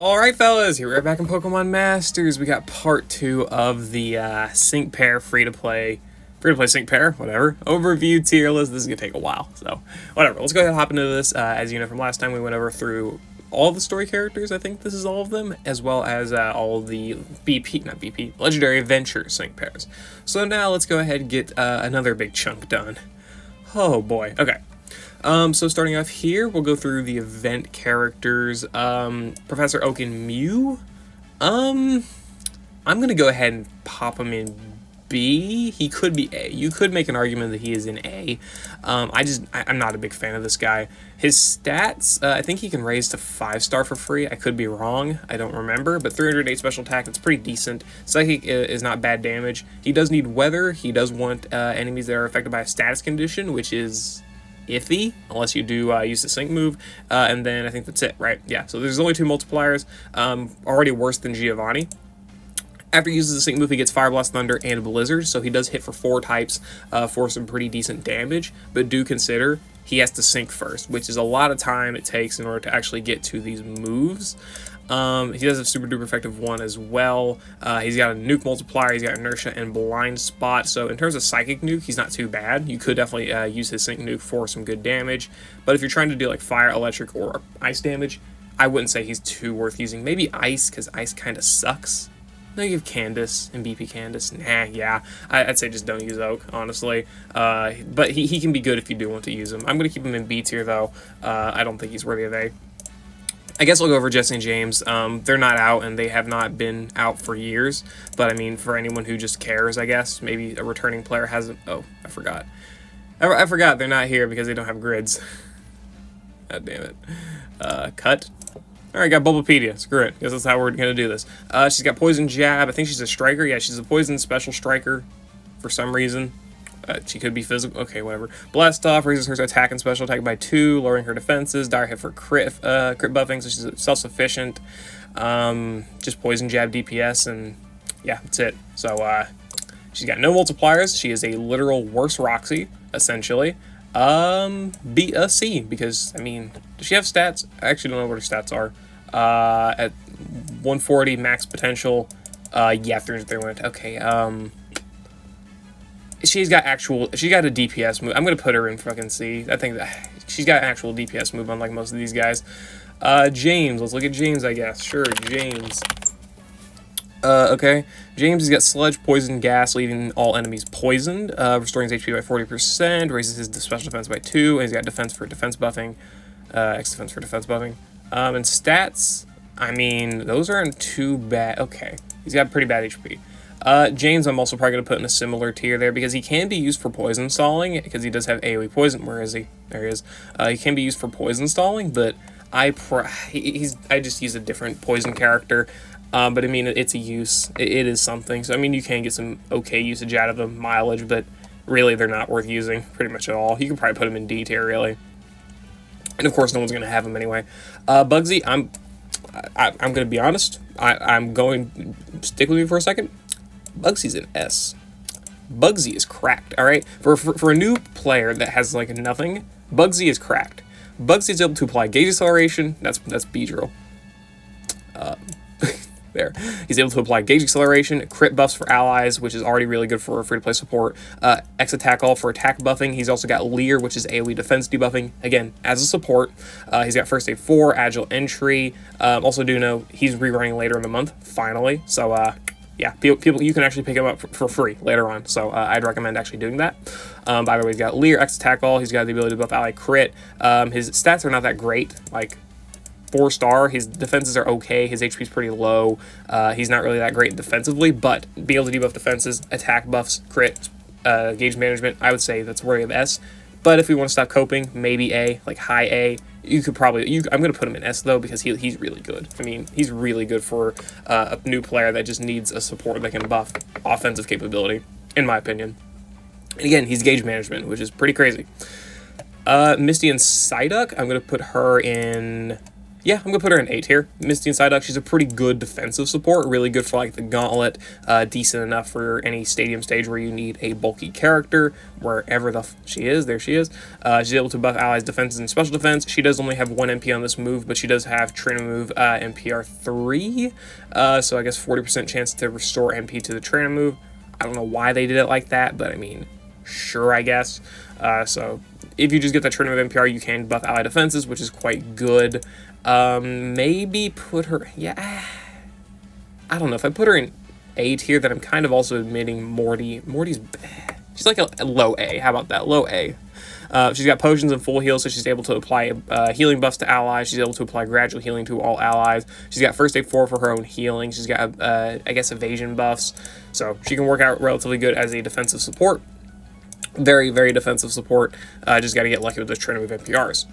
Alright fellas, here we are back in Pokemon Masters. We got part 2 of the Sync Pair free-to-play Sync Pair, whatever, overview tier list. This is going to take a while, so whatever. Let's go ahead and hop into this. As you know from last time, we went over through all the story characters. I think this is all of them, as well as all the Legendary Adventure Sync Pairs. So now let's go ahead and get another big chunk done. Oh boy, okay. So starting off here, we'll go through the event characters. Professor Oak and Mew. I'm gonna go ahead and pop him in B. He could be A. You could make an argument that he is in A. I'm not a big fan of this guy. His stats, I think he can raise to 5-star for free. I could be wrong. I don't remember, but 308 special attack, that's pretty decent. Psychic is not bad damage. He does need weather. He does want enemies that are affected by a status condition, which is iffy unless you do use the sync move, and then I think that's it, right? Yeah, so there's only 2 multipliers, already worse than Giovanni. After he uses the sync move, he gets Fire Blast, Thunder, and Blizzard, so he does hit for 4 types for some pretty decent damage, but do consider he has to sync first, which is a lot of time it takes in order to actually get to these moves. He does have Super Duper Effective 1 as well. He's got a Nuke Multiplier, he's got Inertia and Blind Spot, so in terms of Psychic Nuke, he's not too bad. You could definitely use his Sync Nuke for some good damage, but if you're trying to do like Fire, Electric, or Ice damage, I wouldn't say he's too worth using. Maybe Ice, because Ice kind of sucks. No, you have Candace and BP Candace. Nah, yeah. I'd say just don't use Oak, honestly. But he can be good if you do want to use him. I'm going to keep him in B tier, though. I don't think he's worthy of A. I guess I'll go over Jesse and James. They're not out, and they have not been out for years. But, I mean, for anyone who just cares, I guess, maybe a returning player hasn't... Oh, I forgot. I forgot they're not here because they don't have grids. God damn it. Cut. Alright, got Bulbapedia. Screw it. Guess that's how we're going to do this. She's got Poison Jab. I think she's a Striker. Yeah, she's a Poison Special Striker for some reason. She could be physical. Okay, whatever. Blast Off raises her attack and special attack by 2, lowering her defenses. Dire Hit for crit buffing, so she's self-sufficient. Just Poison Jab DPS, and yeah, that's it. So, she's got no multipliers. She is a literal worse Roxy, essentially. C, because, I mean, does she have stats? I actually don't know what her stats are. At 140 max potential, yeah, 331. Okay, she's got a DPS move. I'm gonna put her in fucking C. I think that she's got an actual DPS move, unlike most of these guys. James, let's look at James, I guess. Sure, James. Okay. James has got Sludge, Poison, Gas, leaving all enemies poisoned, restoring his HP by 40%, raises his special defense by 2, and he's got defense for defense buffing, X defense for defense buffing. And stats, I mean, those aren't too bad. Okay, he's got pretty bad HP. James, I'm also probably going to put in a similar tier there, because he can be used for poison stalling, because he does have AoE poison. Where is he? There he is. He can be used for poison stalling, but I just use a different poison character. But I mean, it's a use. It is something. So I mean, you can get some okay usage out of them, mileage, but really they're not worth using pretty much at all. You can probably put them in D tier, really. And of course, no one's going to have them anyway. Bugsy, I'm going to be honest. I'm going to stick with me for a second. Bugsy's an S. Bugsy is cracked, all right? For a new player that has like nothing, Bugsy is cracked. Bugsy is able to apply Gauge Acceleration. That's Beedrill. There. He's able to apply Gauge Acceleration, crit buffs for allies, which is already really good for free-to-play support, X Attack All for attack buffing. He's also got Leer, which is AoE defense debuffing, again, as a support. He's got First Aid 4, Agile Entry. Also do know he's rerunning later in the month, finally. So, yeah, people you can actually pick him up for free later on, so I'd recommend actually doing that. By the way, he's got Leer, X Attack All. He's got the ability to buff ally crit. His stats are not that great, like 4-star. His defenses are okay. His HP is pretty low. He's not really that great defensively, but be able to debuff defenses, attack buffs, crit, gauge management, I would say that's worthy of S. But if we want to stop coping, maybe A, like high A. You could probably... I'm going to put him in S, though, because he's really good. I mean, he's really good for a new player that just needs a support that can buff offensive capability, in my opinion. And again, he's gauge management, which is pretty crazy. Misty and Psyduck, I'm going to put her in Yeah, I'm gonna put her in A tier. Misty and Psyduck, she's a pretty good defensive support, really good for like the gauntlet, decent enough for any stadium stage where you need a bulky character, wherever she is, there she is. She's able to buff allies' defenses and special defense. She does only have 1 MP on this move, but she does have trainer move NPR 3, so I guess 40% chance to restore MP to the trainer move. I don't know why they did it like that, but I mean, sure, I guess. So if you just get that trainer move NPR, you can buff ally defenses, which is quite good. Maybe put her, yeah, I don't know, if I put her in A tier, then I'm kind of also admitting Morty's, she's like a low A, how about that, low A. She's got potions and full heal, so she's able to apply healing buffs to allies. She's able to apply gradual healing to all allies. She's got first aid 4 for her own healing. She's got, I guess, evasion buffs, so she can work out relatively good as a defensive support. Very, very defensive support. Just got to get lucky with those trainer move NPRs.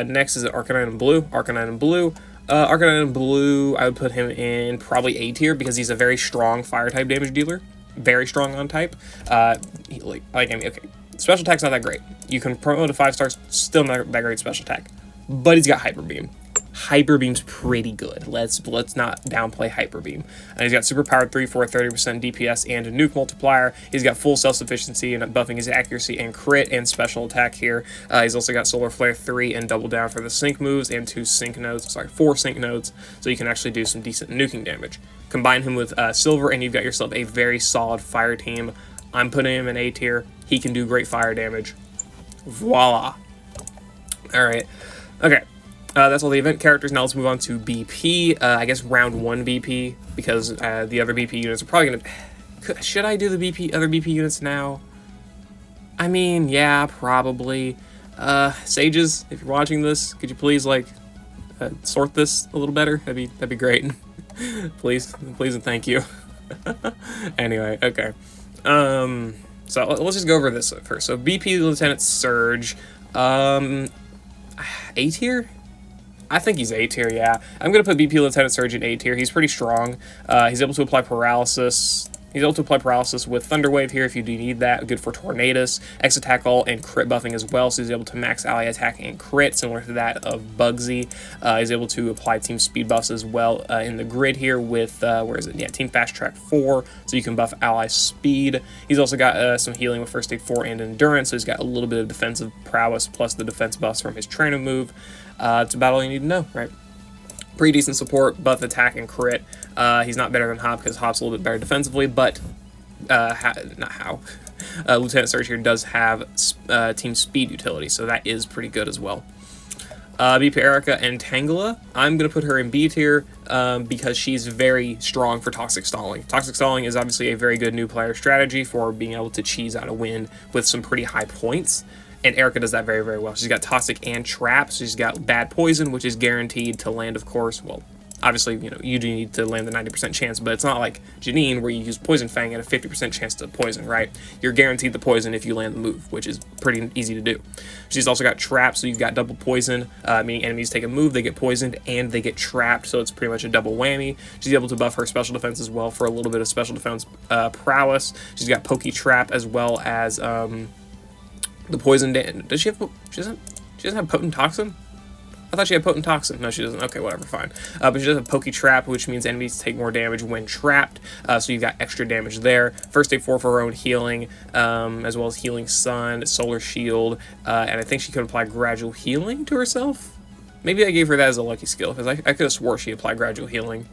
Next is Arcanine in Blue. Arcanine in Blue. Arcanine in Blue, I would put him in probably A tier because he's a very strong fire-type damage dealer. Very strong on type. I mean, okay, special attack's not that great. You can promote to 5 stars, still not that great special attack. But he's got Hyper Beam. Hyper Beam's pretty good. Let's not downplay Hyper Beam. And he's got Super Powered 3 for a 30% DPS and a nuke multiplier. He's got full self-sufficiency and buffing his accuracy and crit and special attack here. He's also got Solar Flare 3 and double down for the sync moves and 4 sync nodes, so you can actually do some decent nuking damage. Combine him with Silver and you've got yourself a very solid fire team. I'm putting him in A tier. He can do great fire damage. Voila. Alright. Okay. That's all the event characters. Now let's move on to BP. I guess round 1 BP, because the other BP units are probably going to... Should I do the other BP units now? I mean, yeah, probably. Sages, if you're watching this, could you please, like, sort this a little better? That'd be great. Please and thank you. Anyway, okay. So let's just go over this first. So BP Lieutenant Surge, A tier? I think he's A tier, yeah. I'm going to put BP Lieutenant Surge in A tier. He's pretty strong. He's able to apply paralysis. He's able to apply paralysis with Thunder Wave here if you do need that. Good for Tornadus. X attack all and crit buffing as well, so he's able to max ally attack and crit, similar to that of Bugsy. He's able to apply team speed buffs as well in the grid here with, where is it? Yeah, Team Fast Track 4, so you can buff ally speed. He's also got some healing with First Aid 4 and Endurance, so he's got a little bit of defensive prowess plus the defense buffs from his trainer move. It's about all you need to know, right? Pretty decent support, buff attack and crit. He's not better than Hop because Hop's a little bit better defensively, but Lieutenant Surge here does have team speed utility, so that is pretty good as well. BP Erica and Tangela, I'm going to put her in B tier because she's very strong for Toxic Stalling. Toxic Stalling is obviously a very good new player strategy for being able to cheese out a win with some pretty high points. And Erica does that very, very well. She's got Toxic and Trap. So she's got Bad Poison, which is guaranteed to land, of course. Well, obviously, you know, you do need to land the 90% chance, but it's not like Janine where you use Poison Fang and a 50% chance to poison, right? You're guaranteed the poison if you land the move, which is pretty easy to do. She's also got Trap, so you've got double poison, meaning enemies take a move, they get poisoned, and they get trapped, so it's pretty much a double whammy. She's able to buff her special defense as well for a little bit of special defense prowess. She's got Poke Trap as well as... the poison does she have? She doesn't have Potent Toxin? I thought she had Potent Toxin. No, she doesn't. Okay, whatever, fine. But she does have Poke Trap, which means enemies take more damage when trapped. So you've got extra damage there. First Aid 4 for her own healing, as well as Healing Sun, Solar Shield, and I think she could apply Gradual Healing to herself. Maybe I gave her that as a lucky skill, because I could have swore she applied Gradual Healing.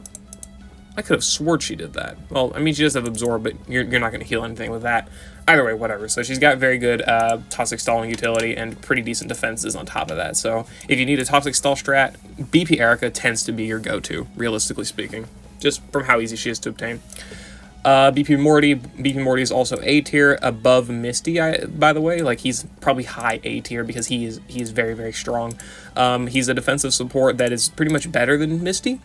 I could have sworn she did that. Well, I mean, she does have Absorb, but you're not going to heal anything with that. Either way, whatever. So she's got very good Toxic Stalling utility and pretty decent defenses on top of that. So if you need a Toxic Stall strat, BP Erica tends to be your go-to, realistically speaking, just from how easy she is to obtain. BP Morty is also A tier, above Misty, by the way. Like, he's probably high A tier because he is very, very strong. He's a defensive support that is pretty much better than Misty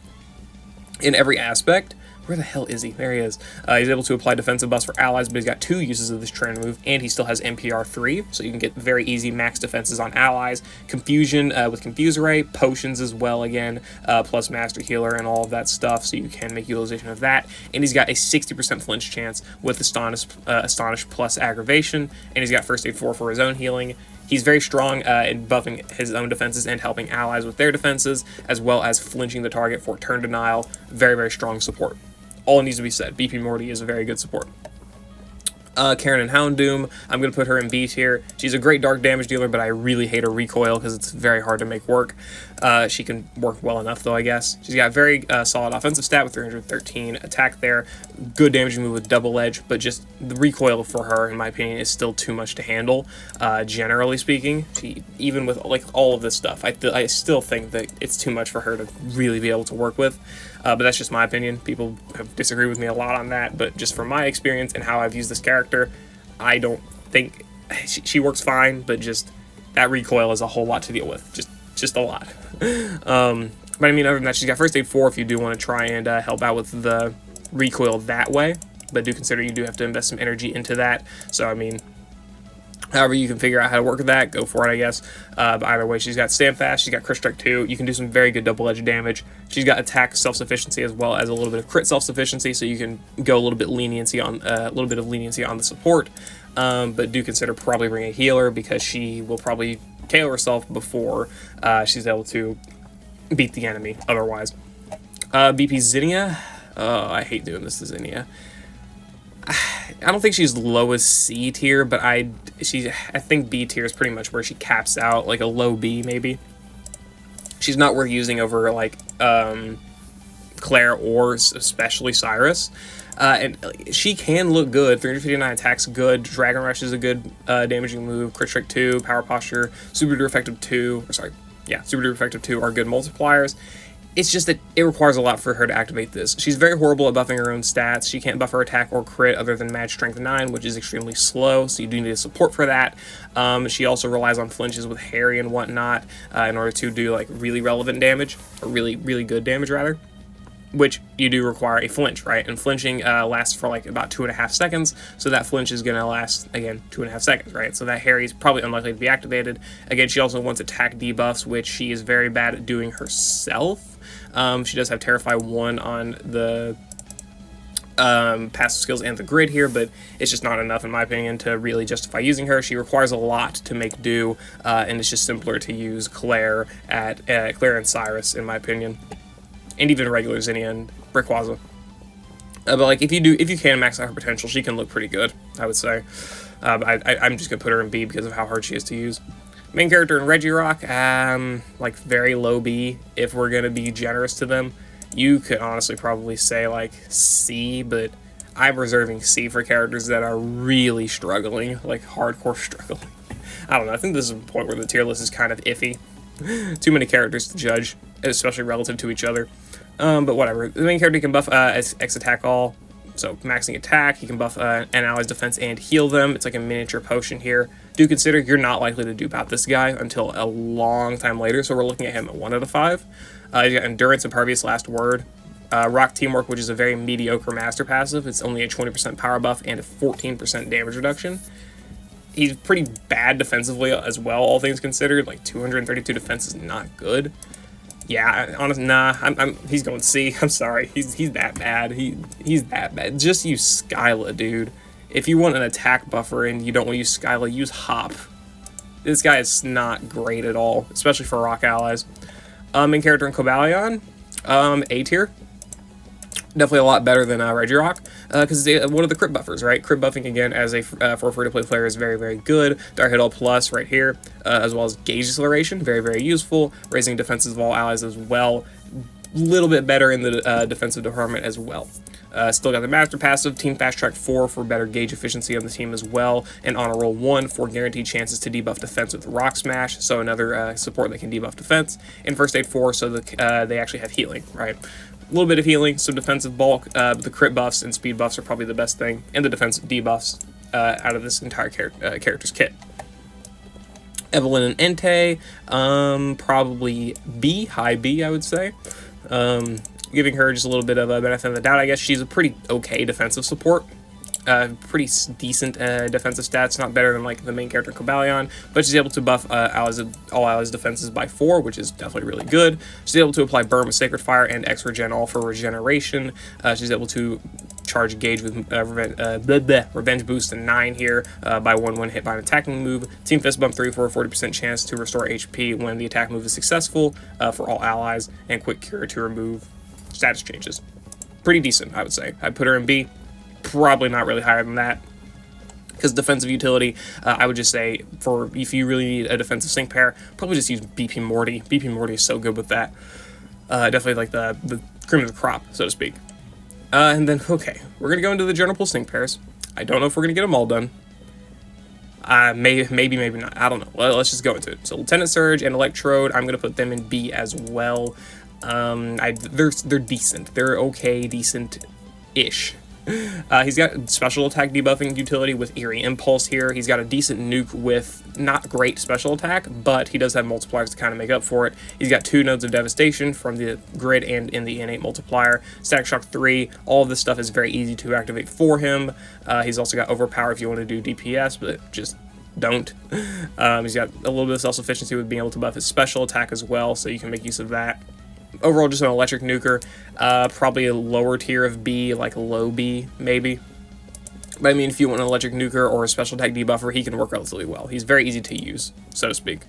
in every aspect. Where the hell is he? There he is. He's able to apply defensive buffs for allies, but he's got 2 uses of this trainer move, and he still has NPR 3, so you can get very easy max defenses on allies. Confusion with Confuse Ray, potions as well again, plus Master Healer and all of that stuff, so you can make utilization of that. And he's got a 60% flinch chance with Astonish plus Aggravation, and he's got First Aid 4 for his own healing. He's very strong in buffing his own defenses and helping allies with their defenses, as well as flinching the target for turn denial. Very, very strong support. All needs to be said. BP Morty is a very good support. Karen and Houndoom, I'm going to put her in B tier. She's a great dark damage dealer, but I really hate her recoil because it's very hard to make work. She can work well enough, though, I guess. She's got very solid offensive stat with 313 attack there. Good damaging move with double edge, but just the recoil for her, in my opinion, is still too much to handle, generally speaking. Even with like all of this stuff, I still think that it's too much for her to really be able to work with. But that's just my opinion. People have disagreed with me a lot on that, but just from my experience and how I've used this character, I don't think she works fine, but just that recoil is a whole lot to deal with. Just a lot. But I mean, other than that, she's got First Aid 4 if you do want to try and help out with the recoil that way, but do consider you do have to invest some energy into that. So, I mean, however you can figure out how to work with that, go for it, I guess. But either way, she's got Stand Fast, she's got Crit Strike 2. You can do some very good double-edged damage. She's got Attack Self-Sufficiency as well as a little bit of Crit Self-Sufficiency, so you can go a little bit of leniency on the support. But do consider probably bringing a healer because she will probably KO herself before she's able to beat the enemy otherwise. BP Zinnia. Oh, I hate doing this to Zinnia. I don't think she's lowest C tier, but I think B tier is pretty much where she caps out, like a low B maybe. She's not worth using over like Claire or especially Cyrus. And she can look good. 359 attacks good. Dragon Rush is a good damaging move. Crit Strike 2, Power Posture, Super Duper Effective 2, Super Duper Effective 2 are good multipliers. It's just that it requires a lot for her to activate this. She's very horrible at buffing her own stats. She can't buff her attack or crit other than Mad Strength 9, which is extremely slow, so you do need a support for that. She also relies on flinches with Harry and whatnot in order to do like really relevant damage, or really good damage rather, which you do require a flinch, right? And flinching lasts for like about 2.5 seconds, so that flinch is going to last, again, 2.5 seconds, right? So that Harry's probably unlikely to be activated. Again, she also wants attack debuffs, which she is very bad at doing herself. She does have Terrify 1 on the passive skills and the grid here, but it's just not enough, in my opinion, to really justify using her. She requires a lot to make do, and it's just simpler to use Claire Claire and Cyrus, in my opinion, and even regular Zinnia and Rayquaza. But like if you can max out her potential, she can look pretty good, I would say. I'm just gonna put her in B because of how hard she is to use. Main character in Regirock, like very low B if we're gonna be generous to them. You could honestly probably say like C, but I'm reserving C for characters that are really struggling, like hardcore struggling. I don't know, I think this is a point where the tier list is kind of iffy. Too many characters to judge, especially relative to each other. But whatever. The main character can buff X attack all, so maxing attack. He can buff an ally's defense and heal them. It's like a miniature potion here. Do consider you're not likely to dupe out this guy until a long time later, so we're looking at him at 1 out of 5. He's got Endurance, Impervious, Last Word. Rock Teamwork, which is a very mediocre master passive. It's only a 20% power buff and a 14% damage reduction. He's pretty bad defensively as well, all things considered. Like 232 defense is not good. Yeah, honestly, nah. He's going C. I'm sorry. He's that bad. He's that bad. Just use Skyla, dude. If you want an attack buffer and you don't want to use Skyla, use Hop. This guy is not great at all, especially for rock allies. Main character in Cobalion, A tier. Definitely a lot better than Regirock, because it's one of the crit buffers, right? Crit buffing, again, as for a free-to-play player is very, very good. Dark Hit All Plus right here, as well as Gauge Acceleration, very, very useful. Raising defenses of all allies as well. A little bit better in the defensive department as well. Still got the Master Passive, Team Fast Track 4 for better gauge efficiency on the team as well, and Honor Roll 1 for guaranteed chances to debuff defense with Rock Smash, so another support that can debuff defense, and First Aid 4 so that they actually have healing, right? A little bit of healing, some defensive bulk, but the crit buffs and speed buffs are probably the best thing, and the defensive debuffs out of this entire character's kit. Evelyn and Entei, probably B, high B, I would say. Giving her just a little bit of a benefit of the doubt, I guess. She's a pretty okay defensive support. Pretty decent defensive stats, not better than like the main character Cobalion, but she's able to buff all allies' defenses by 4, which is definitely really good. She's able to apply Burn with Sacred Fire and X Regen all for regeneration. She's able to charge gauge with revenge boost and 9 here by 1 hit by an attacking move. Team Fist Bump 3 for a 40% chance to restore HP when the attack move is successful for all allies, and Quick Cure to remove status changes. Pretty decent, I would say. I'd put her in B, probably not really higher than that. Because defensive utility, I would just say, for if you really need a defensive sync pair, probably just use BP Morty. BP Morty is so good with that. Definitely like the cream of the crop, so to speak. And then, okay, we're going to go into the general pool sync pairs. I don't know if we're going to get them all done. Maybe not. I don't know. Well, let's just go into it. So Lieutenant Surge and Electrode, I'm going to put them in B as well. They're decent. They're okay, decent-ish. He's got special attack debuffing utility with Eerie Impulse here. He's got a decent nuke with not great special attack, but he does have multipliers to kind of make up for it. He's got 2 nodes of devastation from the grid and in the innate multiplier. Static Shock 3, all of this stuff is very easy to activate for him. He's also got Overpower if you want to do DPS, but just don't. He's got a little bit of self-sufficiency with being able to buff his special attack as well, so you can make use of that. Overall, just an electric nuker, probably a lower tier of B, like low B, maybe. But I mean, if you want an electric nuker or a special attack debuffer, he can work relatively well. He's very easy to use, so to speak.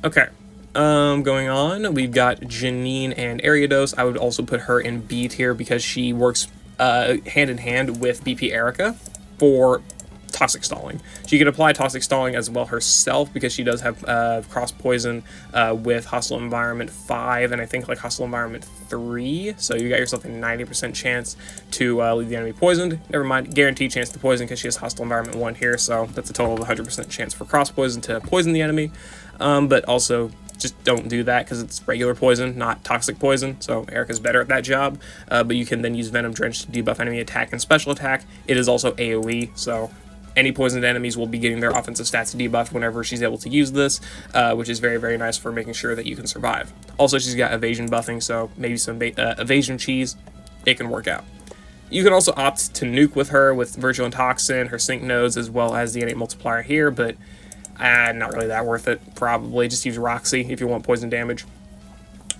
Okay, going on, we've got Janine and Ariados. I would also put her in B tier because she works hand in hand with BP Erica for Toxic Stalling. She can apply Toxic Stalling as well herself because she does have cross poison with Hostile Environment 5 and I think like Hostile Environment 3, so you got yourself a 90% chance to leave the enemy poisoned. Never mind, guaranteed chance to poison because she has Hostile Environment 1 here, so that's a total of 100% chance for cross poison to poison the enemy, but also just don't do that because it's regular poison, not toxic poison, so Erica's better at that job, but you can then use Venom Drench to debuff enemy attack and special attack. It is also AoE, so any poisoned enemies will be getting their offensive stats debuffed whenever she's able to use this, which is very, very nice for making sure that you can survive. Also, she's got evasion buffing, so maybe some evasion cheese, it can work out. You can also opt to nuke with her with Virtual Toxin, her sync nodes, as well as the innate multiplier here, but not really that worth it, probably. Just use Roxy if you want poison damage.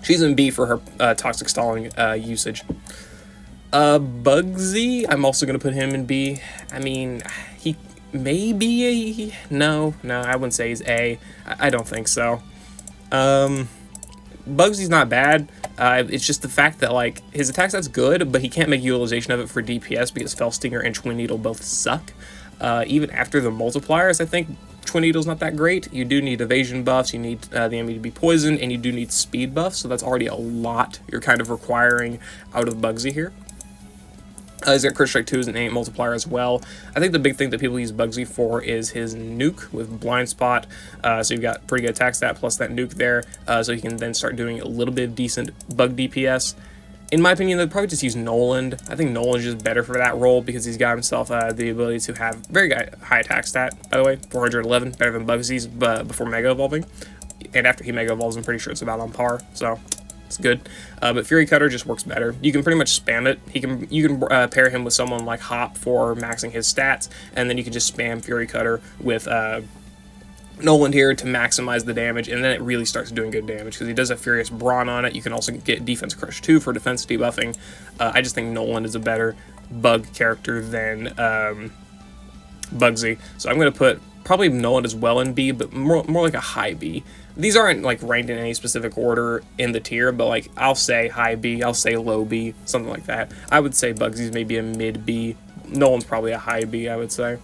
She's in B for her Toxic Stalling usage. Bugsy, I'm also going to put him in B. I mean, he may be a... No, I wouldn't say he's A. I don't think so. Bugsy's not bad. It's just the fact that, like, his attack stat's good, but he can't make utilization of it for DPS because Fell Stinger and Twin Needle both suck. Even after the multipliers, I think Twin Needle's not that great. You do need evasion buffs, you need the enemy to be poisoned, and you do need speed buffs, so that's already a lot you're kind of requiring out of Bugsy here. He's got Crit Strike 2 as an innate multiplier as well. I think the big thing that people use Bugsy for is his nuke with Blind Spot. So you've got pretty good attack stat plus that nuke there, so you can then start doing a little bit of decent bug DPS. In my opinion, they'd probably just use Noland. I think Noland's just better for that role because he's got himself the ability to have very high attack stat, by the way, 411, better than Bugsy's before Mega Evolving. And after he Mega Evolves, I'm pretty sure it's about on par, so it's good. But Fury Cutter just works better. You can pretty much spam it. You can pair him with someone like Hop for maxing his stats, and then you can just spam Fury Cutter with Noland here to maximize the damage, and then it really starts doing good damage because he does have Furious Brawn on it. You can also get Defense Crush 2 for defense debuffing. I just think Noland is a better bug character than Bugsy, so I'm going to put probably Noland as well in B, but more like a high B. These aren't like ranked in any specific order in the tier, but like I'll say high B, I'll say low B, something like that. I would say Bugsy's maybe a mid B. Noland's probably a high B, I would say,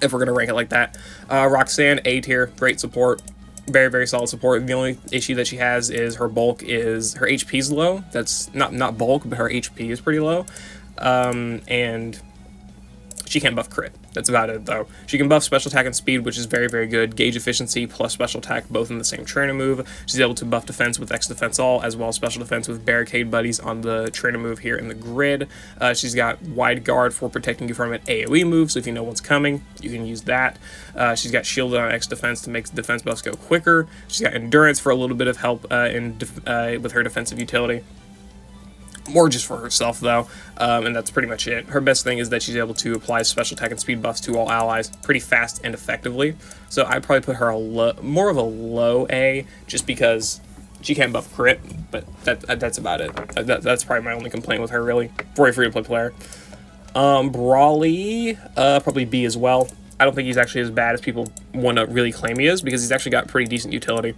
if we're gonna rank it like that. Roxanne, A tier, great support, very, very solid support. The only issue that she has is her bulk is her HP's low. That's not bulk, but her HP is pretty low, and she can't buff crit. That's about it, though. She can buff special attack and speed, which is very, very good. Gauge efficiency plus special attack, both in the same trainer move. She's able to buff defense with X defense all, as well as special defense with barricade buddies on the trainer move here in the grid. She's got wide guard for protecting you from an AoE move, so if you know what's coming, you can use that. She's got shielded on X defense to make defense buffs go quicker. She's got endurance for a little bit of help with her defensive utility. More just for herself, though, and that's pretty much it. Her best thing is that she's able to apply special attack and speed buffs to all allies pretty fast and effectively, so I'd probably put her more of a low A, just because She can't buff crit, but that's about it. That's probably my only complaint with her, really, for a free-to-play player. Brawly, probably B as well. I don't think he's actually as bad as people want to really claim he is, because he's actually got pretty decent utility.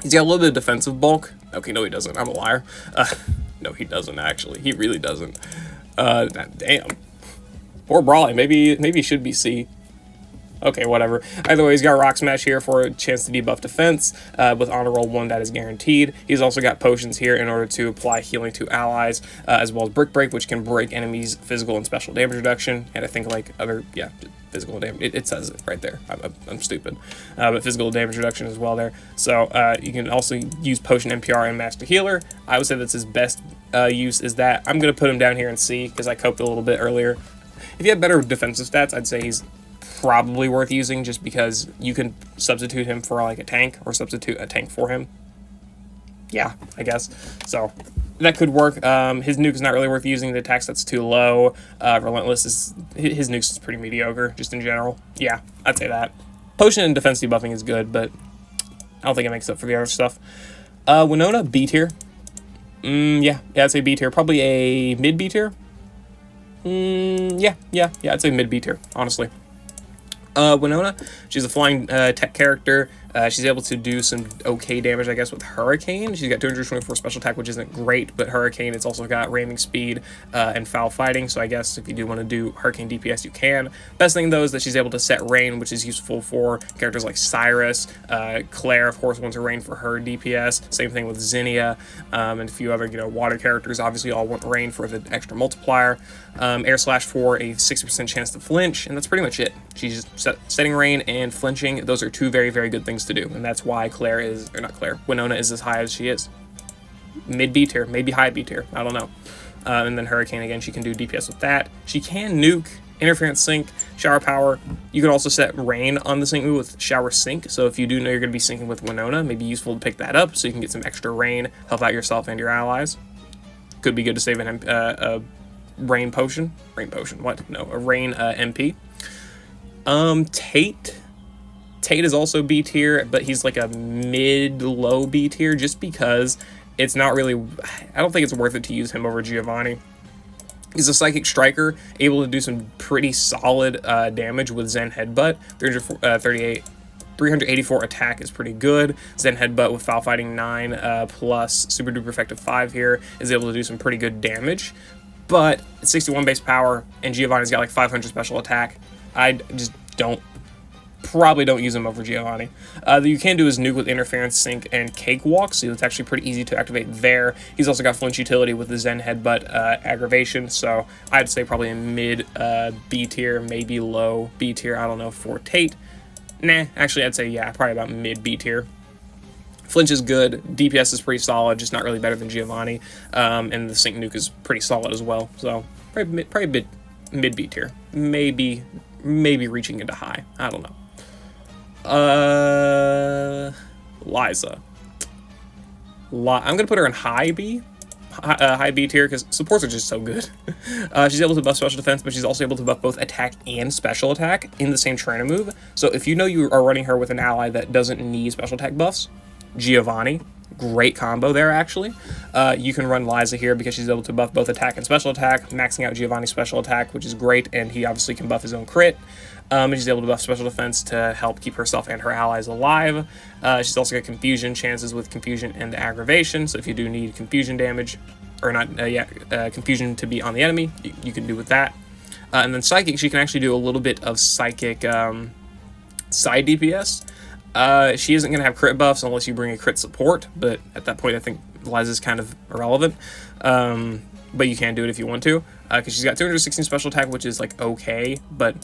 He's got a little bit of defensive bulk. Okay, no he doesn't. I'm a liar. No, he doesn't, actually. He really doesn't. Damn. Poor Brawly. Maybe he should be C. Okay, whatever. Either way, he's got Rock Smash here for a chance to debuff defense with Honor Roll 1 that is guaranteed. He's also got potions here in order to apply healing to allies, as well as Brick Break, which can break enemies' physical and special damage reduction. And I think like other, yeah, physical damage. It says it right there. I'm stupid. But physical damage reduction as well there. So you can also use Potion NPR and Master Healer. I would say that's his best use is that. I'm going to put him down here in C because I coped a little bit earlier. If you have better defensive stats, I'd say he's probably worth using just because you can substitute him for like a tank or substitute a tank for him. Yeah, I guess. So that could work. His nuke is not really worth using. The attack that's too low. Relentless is his nuke is pretty mediocre just in general. Yeah, I'd say that. Potion and defense debuffing is good, but I don't think it makes up for the other stuff. Winona, B tier. Yeah, I'd say B tier. Probably a mid B tier. Yeah, I'd say mid B tier, honestly. Winona, she's a flying tech character. She's able to do some okay damage, I guess, with Hurricane. She's got 224 special attack, which isn't great, but Hurricane, it's also got ramming speed and foul fighting, so I guess if you do want to do Hurricane DPS, you can. Best thing, though, is that she's able to set rain, which is useful for characters like Cyrus. Claire, of course, wants a rain for her DPS. Same thing with Zinnia, and a few other, water characters obviously all want rain for the extra multiplier. Air Slash for a 60% chance to flinch, and that's pretty much it. She's setting rain and flinching. Those are two very, very good things to do, and that's why Winona is as high as she is. Mid B tier, maybe high B tier, I don't know. And then Hurricane, again, she can do DPS with that. She can nuke, Interference Sync, Shower Power. You can also set rain on the sync move with Shower Sync, so if you do know you're going to be syncing with Winona, maybe useful to pick that up so you can get some extra rain, help out yourself and your allies. Could be good to save a rain potion. Rain potion, what? No, a rain MP. Tate is also B tier, but he's like a mid-low B tier just because it's not really, I don't think it's worth it to use him over Giovanni. He's a Psychic Striker, able to do some pretty solid damage with Zen Headbutt. 384 attack is pretty good. Zen Headbutt with Foul Fighting 9 plus Super Duper Effective 5 here is able to do some pretty good damage. But it's 61 base power, and Giovanni's got like 500 special attack. I just probably don't use him over Giovanni. You can do his nuke with Interference Sync and Cakewalk, so it's actually pretty easy to activate there. He's also got flinch utility with the Zen Headbutt aggravation, so I'd say probably a mid B tier, maybe low B tier, I don't know, for Tate. Nah, actually I'd say, yeah, probably about mid B tier. Flinch is good, DPS is pretty solid, just not really better than Giovanni, and the Sync nuke is pretty solid as well, so probably mid B tier, maybe reaching into high, I don't know. Liza. I'm gonna put her in high B tier because supports are just so good. She's able to buff special defense, but she's also able to buff both attack and special attack in the same trainer move. So if you know you are running her with an ally that doesn't need special attack buffs, Giovanni, great combo there actually. You can run Liza here because she's able to buff both attack and special attack, maxing out Giovanni's special attack, which is great, and he obviously can buff his own crit. And she's able to buff special defense to help keep herself and her allies alive. She's also got confusion chances with confusion and aggravation, so if you do need confusion damage, or not, confusion to be on the enemy, you can do with that. And then Psychic, she can actually do a little bit of Psychic side DPS. She isn't going to have crit buffs unless you bring a crit support, but at that point I think Liza's kind of irrelevant. But you can do it if you want to, because she's got 216 special attack, which is like okay, but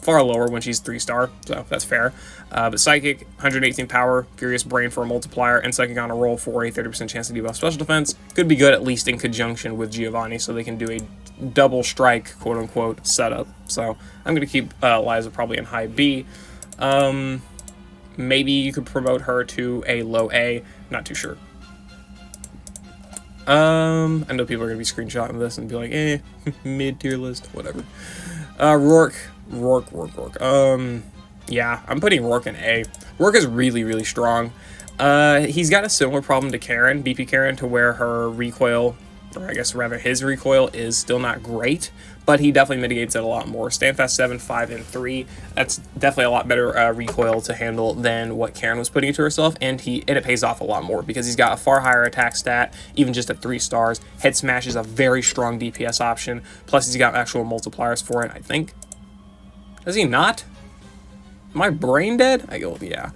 far lower when she's 3-star, so that's fair. But Psychic, 118 power, Furious Brain for a multiplier, and Psychic on a roll for a 30% chance to debuff special defense. Could be good at least in conjunction with Giovanni, so they can do a double strike, quote-unquote, setup. So I'm going to keep Liza probably in high B. Maybe you could promote her to a low A, not too sure. I know people are going to be screenshotting this and be like, mid-tier list, whatever. Rourke. Yeah, I'm putting Rourke in A. Rourke is really, really strong. He's got a similar problem to Karen, BP Karen, to where her recoil, or I guess rather his recoil, is still not great, but he definitely mitigates it a lot more. Standfast 7, 5, and 3, that's definitely a lot better recoil to handle than what Karen was putting into herself, and it pays off a lot more because he's got a far higher attack stat, even just at 3 stars. Head Smash is a very strong DPS option, plus he's got actual multipliers for it, I think. Does he not? Am I brain dead? Yeah.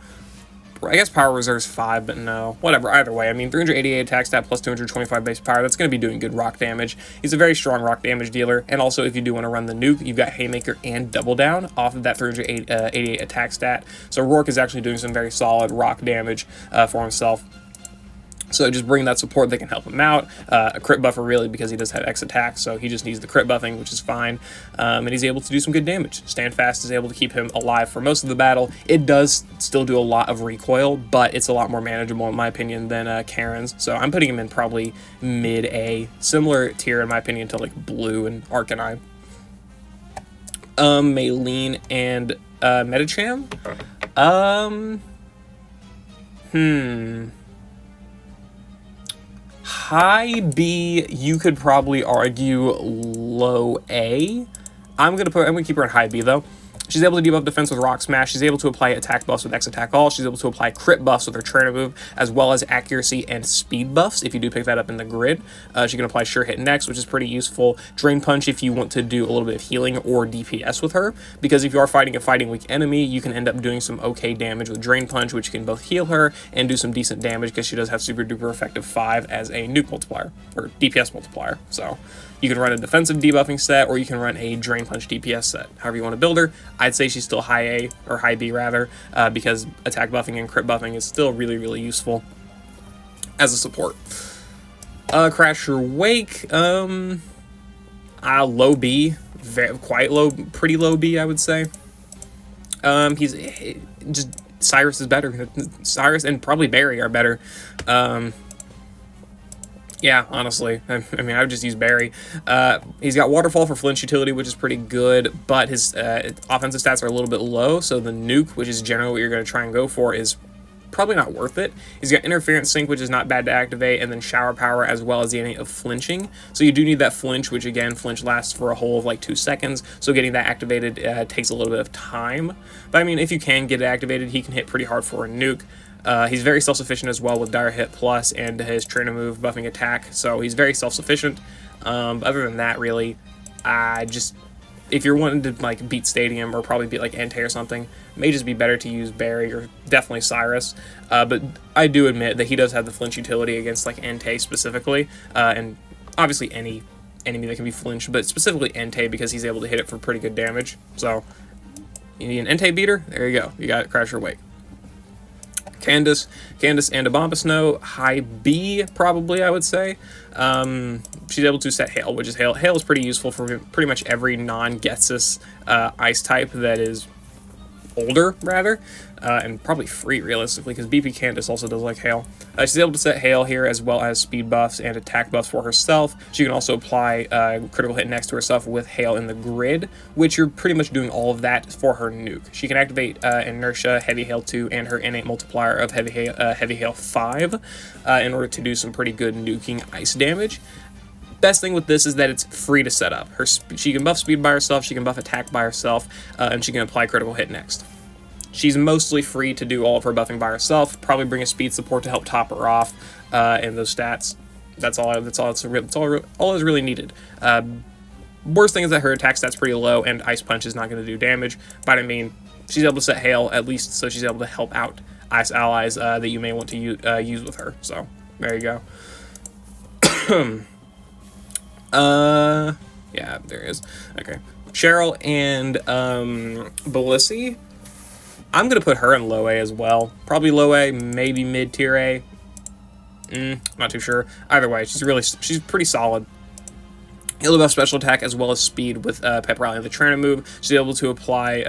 I guess Power Reserve's 5, but no. Whatever, either way. I mean, 388 attack stat plus 225 base power, that's going to be doing good rock damage. He's a very strong rock damage dealer, and also if you do want to run the nuke, you've got Haymaker and Double Down off of that 388 attack stat. So Rourke is actually doing some very solid rock damage for himself. So just bring that support that can help him out. A crit buffer, really, because he does have X attack, so he just needs the crit buffing, which is fine. And he's able to do some good damage. Standfast is able to keep him alive for most of the battle. It does still do a lot of recoil, but it's a lot more manageable, in my opinion, than Karen's. So I'm putting him in probably mid-A. Similar tier, in my opinion, to like Blue and Arcanine. Maylene and Metacham? High B, you could probably argue low A. I'm gonna keep her in high B though. She's able to debuff defense with Rock Smash. She's able to apply attack buffs with X Attack All. She's able to apply crit buffs with her trainer move, as well as accuracy and speed buffs, if you do pick that up in the grid. She can apply Sure Hit Next, which is pretty useful. Drain Punch if you want to do a little bit of healing or DPS with her, because if you are fighting a fighting weak enemy, you can end up doing some okay damage with Drain Punch, which can both heal her and do some decent damage, because she does have super duper effective 5 as a nuke multiplier, or DPS multiplier. So you can run a defensive debuffing set, or you can run a Drain Punch DPS set, however you want to build her. I'd say she's still high A, or high B rather, because attack buffing and crit buffing is still really, really useful as a support. Crasher Wake, low B, quite low, pretty low B, I would say. He's just, Cyrus is better. Cyrus and probably Barry are better. Yeah, honestly. I mean, I would just use Barry. He's got Waterfall for flinch utility, which is pretty good, but his offensive stats are a little bit low, so the nuke, which is generally what you're going to try and go for, is probably not worth it. He's got Interference Sync, which is not bad to activate, and then Shower Power, as well as the innate of flinching. So you do need that flinch, which again, flinch lasts for a whole of like 2 seconds, so getting that activated takes a little bit of time. But I mean, if you can get it activated, he can hit pretty hard for a nuke. He's very self-sufficient as well with Dire Hit Plus and his trainer move buffing attack, so he's very self-sufficient. Other than that, really, if you're wanting to like beat Stadium or probably beat like Entei or something, it may just be better to use Barry or definitely Cyrus. But I do admit that he does have the flinch utility against like Entei specifically, and obviously any enemy that can be flinched, but specifically Entei because he's able to hit it for pretty good damage. So you need an Entei beater? There you go. You got it. Crasher Wake. Candace and a Bombasnow, high B probably, I would say. She's able to set Hail, which is Hail. Hail is pretty useful for pretty much every non-Getsus ice type that is older, rather, and probably free, realistically, because BP Candace also does like Hail. She's able to set Hail here, as well as speed buffs and attack buffs for herself. She can also apply critical hit next to herself with Hail in the grid, which you're pretty much doing all of that for her nuke. She can activate Inertia, Heavy Hail 2, and her innate multiplier of Heavy Hail 5 in order to do some pretty good nuking ice damage. Best thing with this is that it's free to set up. She can buff speed by herself, she can buff attack by herself, and she can apply critical hit next. She's mostly free to do all of her buffing by herself. Probably bring a speed support to help top her off, and those stats. That's all is really needed. Worst thing is that her attack stat's pretty low, and Ice Punch is not going to do damage. But I mean, she's able to set Hail at least, so she's able to help out ice allies that you may want to use with her. So there you go. Yeah, there is. Okay. Cheryl and Belissi. I'm going to put her in low A as well. Probably low A, maybe mid-tier A. Not too sure. Either way, she's pretty solid. He'll buff special attack as well as speed with Pep Rally on the trainer move. She's able to apply,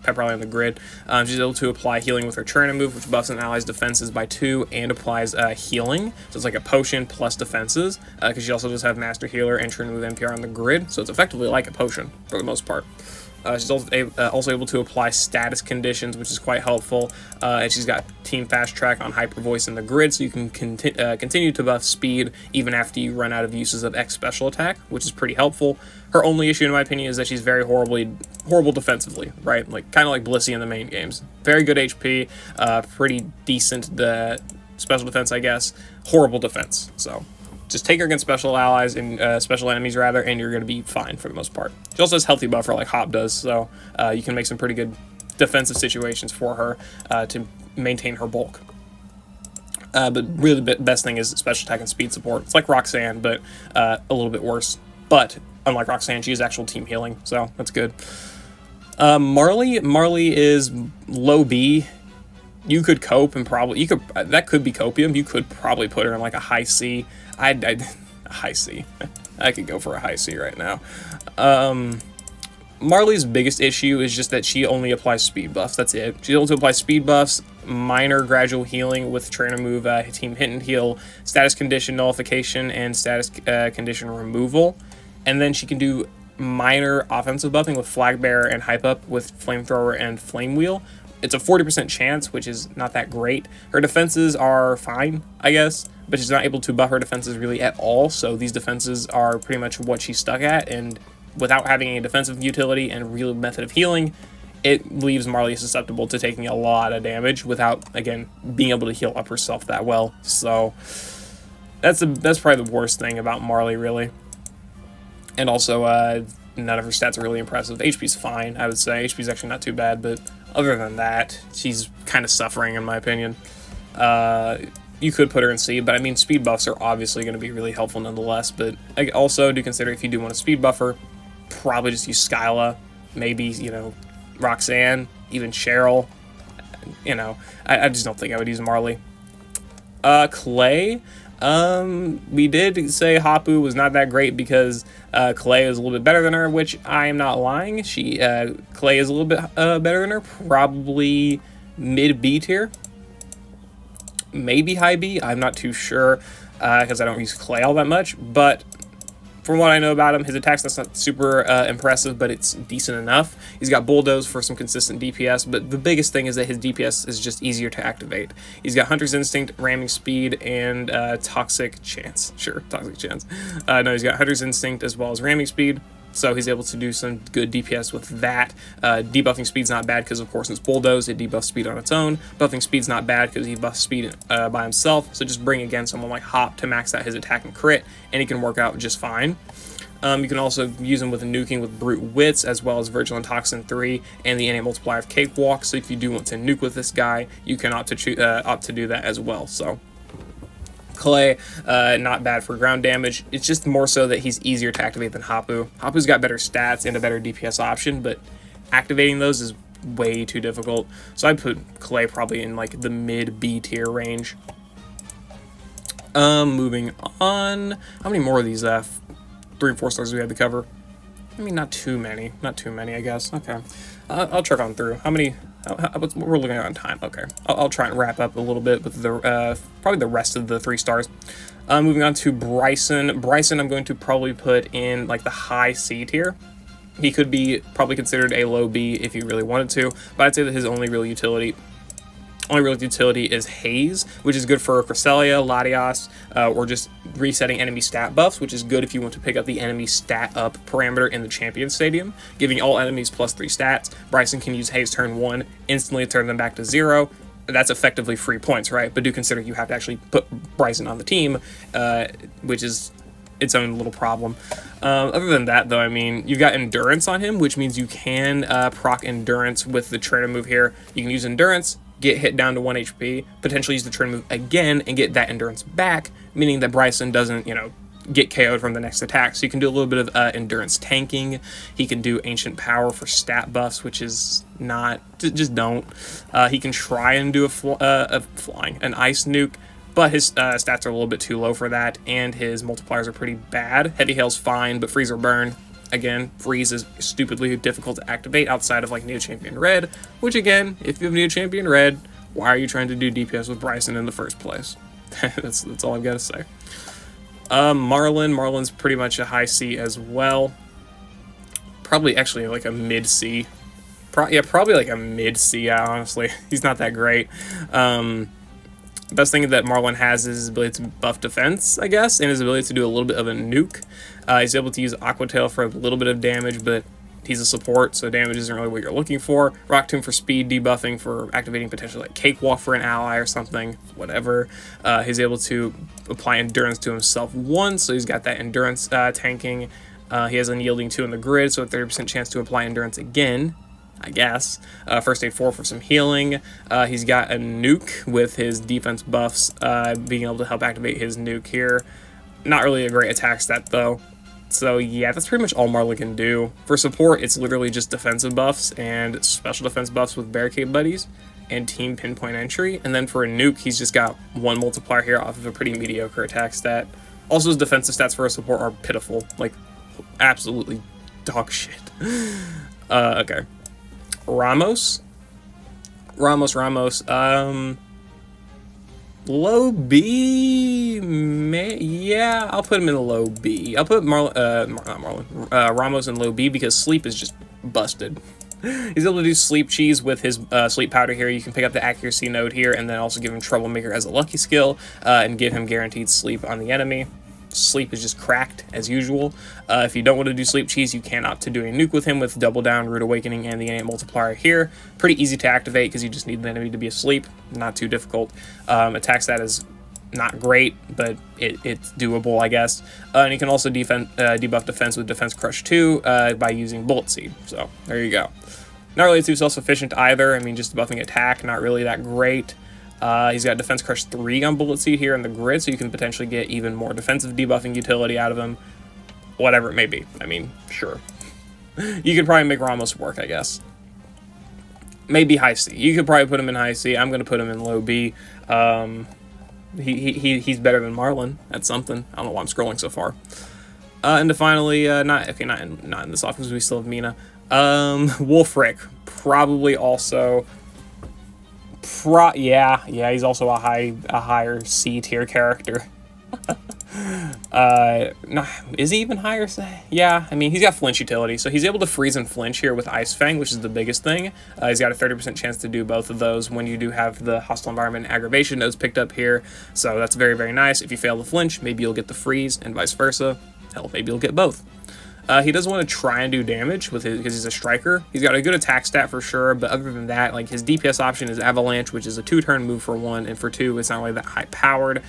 Pep Rally on the grid. She's able to apply healing with her trainer move, which buffs an ally's defenses by 2 and applies healing. So it's like a potion plus defenses, because she also does have Master Healer and trainer move NPR on the grid. So it's effectively like a potion for the most part. She's also able to apply status conditions, which is quite helpful. And she's got Team Fast Track on Hyper Voice in the grid, so you can continue to buff speed even after you run out of uses of X special attack, which is pretty helpful. Her only issue, in my opinion, is that she's very horrible defensively, right? Like kind of like Blissey in the main games. Very good HP, pretty decent special defense, I guess. Horrible defense. So just take her against special allies and special enemies rather, and you're going to be fine for the most part. She also has healthy buffer like Hop does, so you can make some pretty good defensive situations for her to maintain her bulk. But really the best thing is special attack and speed support. It's like Roxanne, but a little bit worse. But unlike Roxanne, she has actual team healing, so that's good. Marley is low B. You could cope and that could be copium. You could probably put her in like a high C. High C. I could go for a high C right now. Marley's biggest issue is just that she only applies speed buffs. That's it. She's able to apply speed buffs, minor gradual healing with trainer move, Team Hit and Heal, status condition nullification, and status condition removal. And then she can do minor offensive buffing with Flag Bearer and Hype Up with Flamethrower and Flame Wheel. It's a 40% chance, which is not that great. Her defenses are fine, I guess, but she's not able to buff her defenses really at all, so these defenses are pretty much what she's stuck at, and without having any defensive utility and real method of healing, it leaves Marley susceptible to taking a lot of damage without, again, being able to heal up herself that well. So that's probably the worst thing about Marley, really. And also, none of her stats are really impressive. HP's fine, I would say. HP's actually not too bad, but other than that, she's kind of suffering, in my opinion. You could put her in C, but I mean, speed buffs are obviously going to be really helpful nonetheless. But I also do consider, if you do want a speed buffer, probably just use Skyla, maybe, you know, Roxanne, even Cheryl. You know, I just don't think I would use Marley. Clay. We did say Hapu was not that great because Clay is a little bit better than her, which I am not lying. Clay is a little bit better than her, probably mid B tier, maybe high B. I'm not too sure because I don't use Clay all that much, but from what I know about him, his attack stat's not super impressive, but it's decent enough. He's got Bulldoze for some consistent DPS, but the biggest thing is that his DPS is just easier to activate. He's got Hunter's Instinct, Ramming Speed, and Toxic Chance. Sure, Toxic Chance. No, he's got Hunter's Instinct as well as Ramming Speed, so he's able to do some good DPS with that. Debuffing speed's not bad because, of course, it's Bulldoze. It debuffs speed on its own. Buffing speed's not bad because he buffs speed by himself. So just bring again someone like Hop to max out his attack and crit, and he can work out just fine. You can also use him with a nuking with Brute Wits, as well as Vigilant Toxin 3 and the innate multiplier of Cakewalk. So if you do want to nuke with this guy, you can opt to do that as well. So Clay, not bad for ground damage. It's just more so that he's easier to activate than Hapu. Hapu's got better stats and a better DPS option, but activating those is way too difficult. So I'd put Clay probably in like the mid B tier range. Moving on. How many more of these 3 and 4 stars do we have to cover? I mean, not too many, I guess. Okay, I'll truck on through. How many? What we're looking at on time? Okay, I'll try and wrap up a little bit with the probably the rest of the 3 stars. Moving on to Bryson. Bryson, I'm going to probably put in like the high C tier. He could be probably considered a low B if you really wanted to, but I'd say that his only real utility is Haze, which is good for Cresselia, Latias, or just resetting enemy stat buffs, which is good if you want to pick up the enemy stat up parameter in the Champion Stadium, giving all enemies +3 stats. Bryson can use Haze turn 1, instantly turn them back to 0. That's effectively free points, right? But do consider you have to actually put Bryson on the team, which is its own little problem. Other than that, though, I mean, you've got Endurance on him, which means you can proc Endurance with the trainer move here. You can use Endurance, get hit down to 1 HP, potentially use the trainer move again and get that Endurance back, meaning that Bryson doesn't, you know, get KO'd from the next attack. So you can do a little bit of Endurance tanking. He can do Ancient Power for stat buffs, which is not, just don't. He can try and do an Ice Nuke, but his stats are a little bit too low for that, and his multipliers are pretty bad. Heavy Hail's fine, but Freeze or Burn, again, Freeze is stupidly difficult to activate outside of like Neo Champion Red, which again, if you have Neo Champion Red, why are you trying to do DPS with Bryson in the first place? that's all I've got to say. Marlin's pretty much a high C as well. Probably actually like a mid-C. Probably like a mid-C, honestly. He's not that great. Best thing that Marlin has is his ability to buff defense, I guess, and his ability to do a little bit of a nuke. He's able to use Aqua Tail for a little bit of damage, but he's a support, so damage isn't really what you're looking for. Rock Tomb for speed, debuffing for activating potentially like Cakewalk for an ally or something, whatever. He's able to apply Endurance to himself once, so he's got that Endurance tanking. He has Unyielding 2 in the grid, so a 30% chance to apply Endurance again, I guess. First Aid 4 for some healing. He's got a nuke with his defense buffs, being able to help activate his nuke here. Not really a great attack stat though. So yeah, that's pretty much all Marlin can do. For support, it's literally just defensive buffs and special defense buffs with Barricade Buddies and Team Pinpoint Entry. And then for a nuke, he's just got 1 multiplier here off of a pretty mediocre attack stat. Also, his defensive stats for a support are pitiful. Like, absolutely dog shit. Okay. Ramos. Low B, yeah, I'll put him in a low B. I'll put Ramos in low B because sleep is just busted. He's able to do sleep cheese with his sleep powder here. You can pick up the accuracy node here and then also give him troublemaker as a lucky skill and give him guaranteed sleep on the enemy. Sleep is just cracked as usual. If you don't want to do sleep cheese, you can opt to do a nuke with him with double down, Rude Awakening, and the innate multiplier here. Pretty easy to activate because you just need the enemy to be asleep. Not too difficult. Attack stat is not great, but it's doable, I guess. And you can also debuff defense with Defense Crush 2 by using Bullet Seed. So there you go. Not really too self-sufficient either. I mean, just buffing attack, not really that great. He's got Defense Crush 3 on Bullet Seed here in the grid, so you can potentially get even more defensive debuffing utility out of him. Whatever it may be. I mean, sure. You could probably make Ramos work, I guess. Maybe high C. You could probably put him in high C. I'm going to put him in low B. He's better than Marlin. That's something. I don't know why I'm scrolling so far. And to finally, not in this off because we still have Mina. Wolfric, probably also... yeah, he's also a higher C tier character. Is he even higher? Yeah, I mean, he's got flinch utility, so he's able to freeze and flinch here with Ice Fang, which is the biggest thing. He's got a 30% chance to do both of those when you do have the hostile environment aggravation nodes picked up here, so that's very, very nice. If you fail the flinch, maybe you'll get the freeze, and vice versa. Hell, maybe you'll get both. He doesn't want to try and do damage with his because he's a striker. He's got a good attack stat for sure, but other than that, like his DPS option is Avalanche, which is a 2-turn move for 1, and for 2, it's not really that high powered.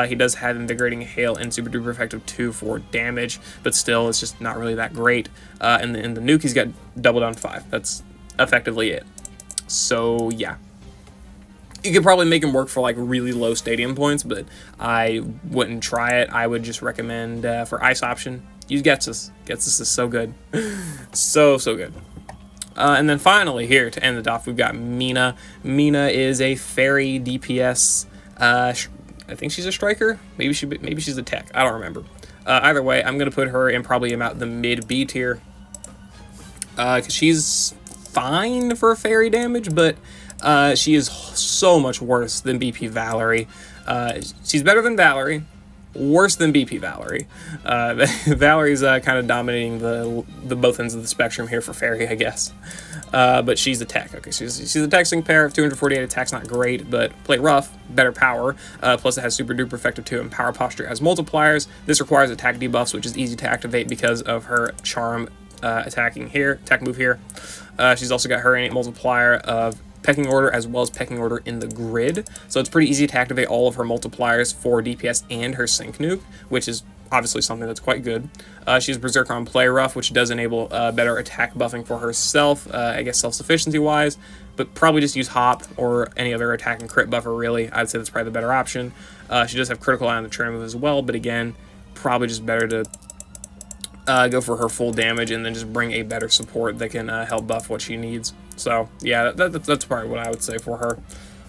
He does have Invigorating Hail and Super Duper Effective 2 for damage, but still, it's just not really that great. And in the nuke, he's got Double Down 5. That's effectively it. So yeah. You could probably make him work for like really low stadium points, but I wouldn't try it. I would just recommend for ice option, use Getsus. Getsus is so good. so good. And then finally here to end it off, we've got Mina. Mina is a fairy DPS. I think she's a striker. Maybe she's a tech. I don't remember. Either way, I'm gonna put her in probably about the mid B tier. Cause she's fine for fairy damage, but she is so much worse than BP Valerie. She's better than Valerie, worse than BP Valerie. Valerie's kind of dominating the both ends of the spectrum here for fairy, I guess. But she's a tech. Okay, she's a tech sync pair of 248 attacks, not great, but play rough, better power. Plus it has Super Duper Effective 2 and Power Posture as multipliers. This requires attack debuffs, which is easy to activate because of her charm attack move here. She's also got her innate multiplier of Pecking Order as well as Pecking Order in the grid, so it's pretty easy to activate all of her multipliers for DPS and her sync nuke, which is obviously something that's quite good. She's Berserker on Play Rough, which does enable better attack buffing for herself, I guess self-sufficiency wise, but probably just use Hop or any other attack and crit buffer really. I'd say that's probably the better option. She does have Critical Eye on the Train move as well, but again, probably just better to go for her full damage and then just bring a better support that can help buff what she needs. So yeah, that's probably what I would say for her.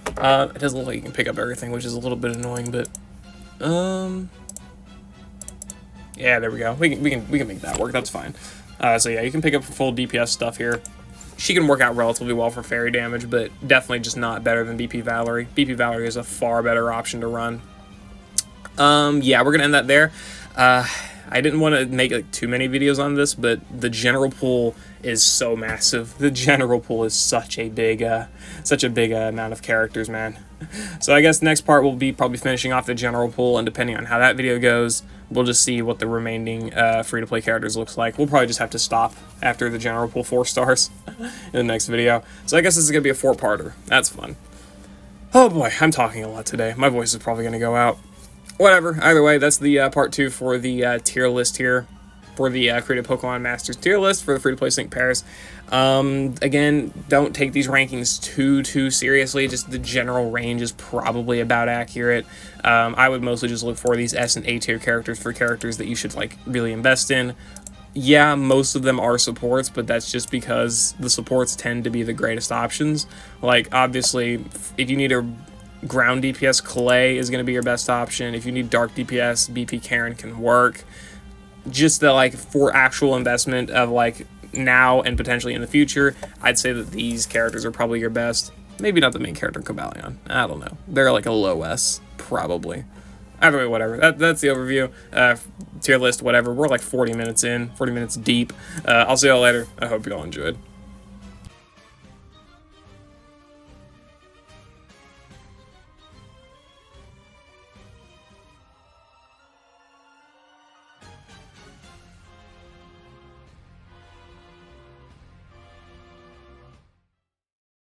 It doesn't look like you can pick up everything, which is a little bit annoying, but yeah, there we go. We can make that work. That's fine. So yeah, you can pick up full DPS stuff here. She can work out relatively well for fairy damage, but definitely just not better than BP Valerie. BP Valerie is a far better option to run. Yeah, we're gonna end that there. I didn't want to make like too many videos on this, but the general pool is so massive. The general pool is such a big amount of characters, man. So I guess the next part will be probably finishing off the general pool, and depending on how that video goes, we'll just see what the remaining free-to-play characters looks like. We'll probably just have to stop after the general pool 4 stars in the next video. So I guess this is going to be a 4-parter. That's fun. Oh boy, I'm talking a lot today. My voice is probably going to go out. Whatever. Either way, that's the part 2 for the tier list here. For the creative Pokemon Masters tier list for the free-to-play sync pairs. Again, don't take these rankings too seriously. Just the general range is probably about accurate. I would mostly just look for these S and A tier characters for characters that you should like really invest in. Yeah, most of them are supports, but that's just because the supports tend to be the greatest options. Like, obviously, if you need a ground DPS, Clay is going to be your best option. If you need dark DPS, BP Karen can work. Just the, like, for actual investment of, like, now and potentially in the future, I'd say that these characters are probably your best. Maybe not the main character, Cobalion. I don't know. They're, like, a low S, probably. Either way, whatever. That's the overview. Tier list, whatever. We're, like, 40 minutes in, 40 minutes deep. I'll see y'all later. I hope you all enjoyed.